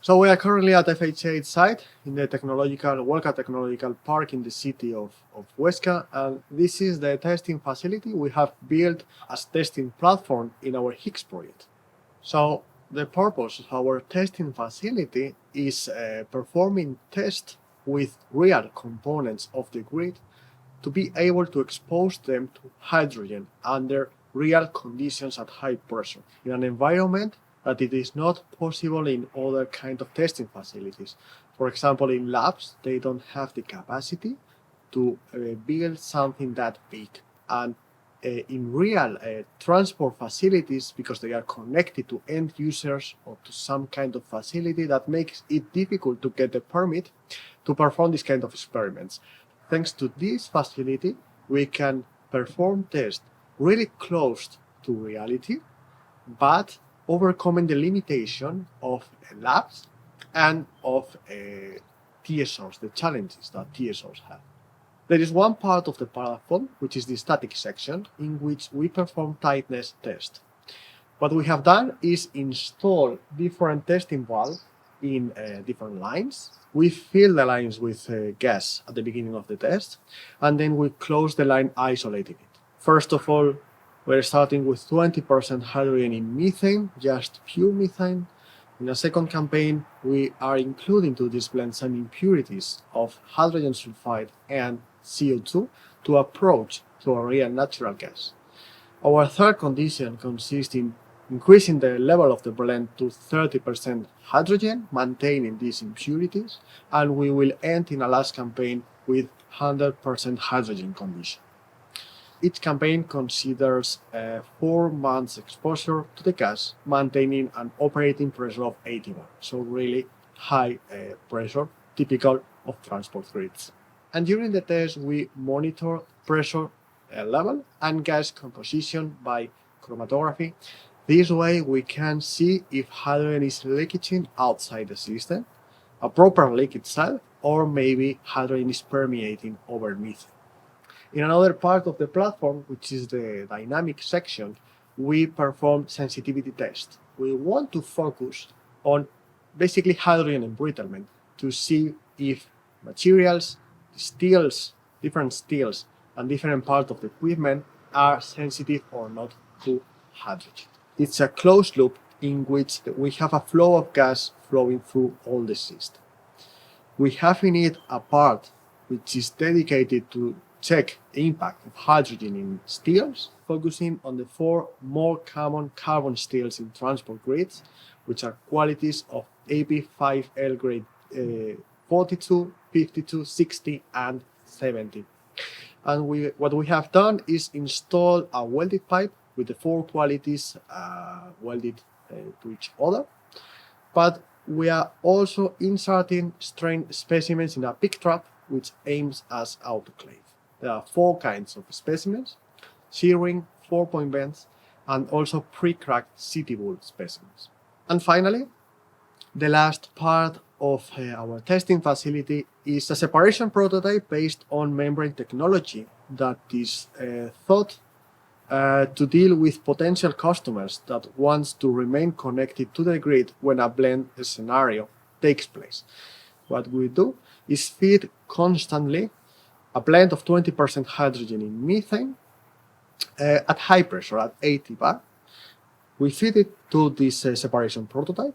So we are currently at FHA site in the World Technological Park in the city of Huesca, and this is the testing facility we have built as testing platform in our HIGGS project. So the purpose of our testing facility is performing tests with real components of the grid to be able to expose them to hydrogen under real conditions at high pressure in an environment that it is not possible in other kind of testing facilities. For example, in labs, they don't have the capacity to build something that big. And in real transport facilities, because they are connected to end users or to some kind of facility, that makes it difficult to get a permit to perform this kind of experiments. Thanks to this facility, we can perform tests really close to reality, but overcoming the limitation of labs and of TSOs, the challenges that TSOs have. There is one part of the platform, which is the static section, in which we perform tightness tests. What we have done is install different testing valves in different lines. We fill the lines with gas at the beginning of the test, and then we close the line isolating it. First of all, we're starting with 20% hydrogen in methane, just pure methane. In a second campaign, we are including to this blend some impurities of hydrogen sulfide and CO2 to approach to a real natural gas. Our third condition consists in increasing the level of the blend to 30% hydrogen, maintaining these impurities, and we will end in a last campaign with 100% hydrogen condition. Each campaign considers 4 months exposure to the gas, maintaining an operating pressure of 80 bar, so really high pressure, typical of transport grids. And during the test, we monitor pressure level and gas composition by chromatography. This way, we can see if hydrogen is leaching outside the system, a proper leak itself, or maybe hydrogen is permeating over methane. In another part of the platform, which is the dynamic section, we perform sensitivity tests. We want to focus on basically hydrogen embrittlement to see if materials, different steels, and different parts of the equipment are sensitive or not to hydrogen. It's a closed loop in which we have a flow of gas flowing through all the system. We have in it a part which is dedicated to check the impact of hydrogen in steels, focusing on the 4 more common carbon steels in transport grids, which are qualities of AP5L grade 42, 52, 60, and 70. And what we have done is install a welded pipe with the 4 qualities welded to each other. But we are also inserting strain specimens in a pick trap, which aims as autoclave. There are 4 kinds of specimens: shearing, 4-point bends, and also pre-cracked city bull specimens. And finally, the last part of our testing facility is a separation prototype based on membrane technology that is thought to deal with potential customers that wants to remain connected to the grid when a blend scenario takes place. What we do is feed constantly a blend of 20% hydrogen in methane at high pressure, at 80 bar. We feed it to this separation prototype,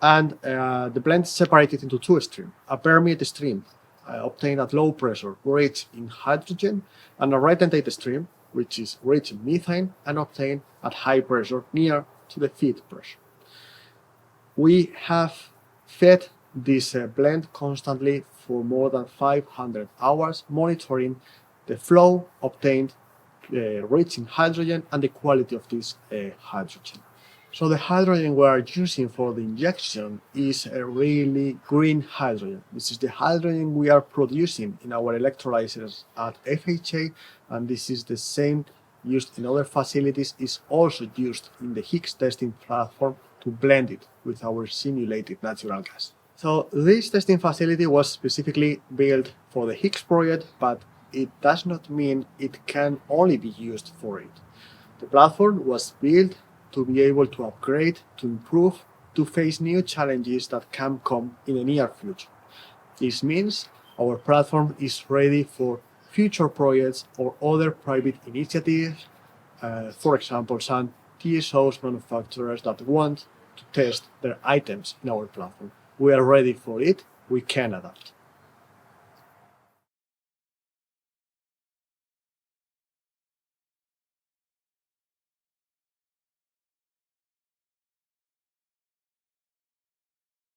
and the blend is separated into 2 streams: a permeate stream obtained at low pressure, rich in hydrogen, and a retentate stream, which is rich in methane and obtained at high pressure near to the feed pressure. We have fed this blend constantly for more than 500 hours, monitoring the flow obtained, rich in hydrogen, and the quality of this hydrogen. So the hydrogen we are using for the injection is a really green hydrogen. This is the hydrogen we are producing in our electrolyzers at FHA, and this is the same used in other facilities, is also used in the HIGGS testing platform to blend it with our simulated natural gas. So this testing facility was specifically built for the HIGGS project, but it does not mean it can only be used for it. The platform was built to be able to upgrade, to improve to face new challenges that can come in the near future. This means our platform is ready for future projects or other private initiatives, for example, some TSOs manufacturers that want to test their items in our platform. We are ready for it, we can adapt.